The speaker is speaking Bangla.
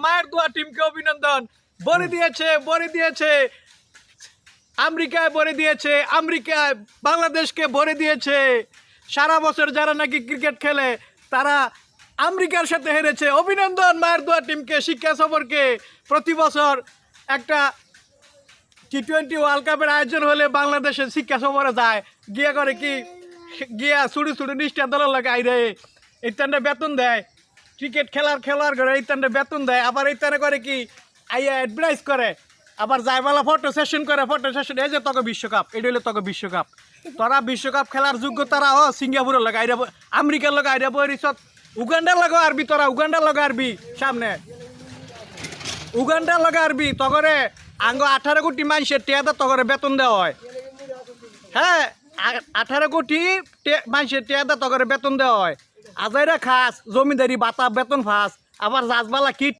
মায়ের দোয়া টিমকে অভিনন্দন। বলে দিয়েছে আমেরিকায়, ভরে দিয়েছে আমেরিকায়, বাংলাদেশকে ভরে দিয়েছে। সারা বছর যারা নাকি ক্রিকেট খেলে তারা আমেরিকার সাথে হেরেছে। অভিনন্দন মায়ের দোয়া টিমকে, শিক্ষা সফরকে। প্রতি বছর একটা T20 ওয়ার্ল্ড কাপের আয়োজন হলে বাংলাদেশের শিক্ষা সফরে যায়, গিয়া করে কি গিয়া ছুটি ছুটি নিষ্ঠা দলের লাগে আইরে ইত্যান্ডে বেতন দেয়। ক্রিকেট খেলার করে ইত্যান্ডে বেতন দেয়। আবার ইত্যান্ডে করে কি আইয়া অ্যাডভাইস করে, আবার যাইবালা ফটো সেশন করে। ফটো সেশন এই যে তোকে বিশ্বকাপ, এটা হলে তোকে বিশ্বকাপ। তোরা বিশ্বকাপ খেলার যোগ্য তারা সিঙ্গাপুরের লাগে আইরা, আমেরিকার লগে আইরা বইরিছত, উগান্ডার লগে আরবি, তোরা উগান্ডার লগে আরবি, সামনে উগান্ডার লগে আরবি। তগরে আঙ্গ 18 কোটি মানুষের টেয়াদা তগরে বেতন দেওয়া হয়। হ্যাঁ, 18 কোটি মানুষের টেয়াদা তগরে বেতন দেওয়া হয়। আজাইরা খাস জমিদারি বাতা বেতন ফাঁস, আবার জাজবালা কিট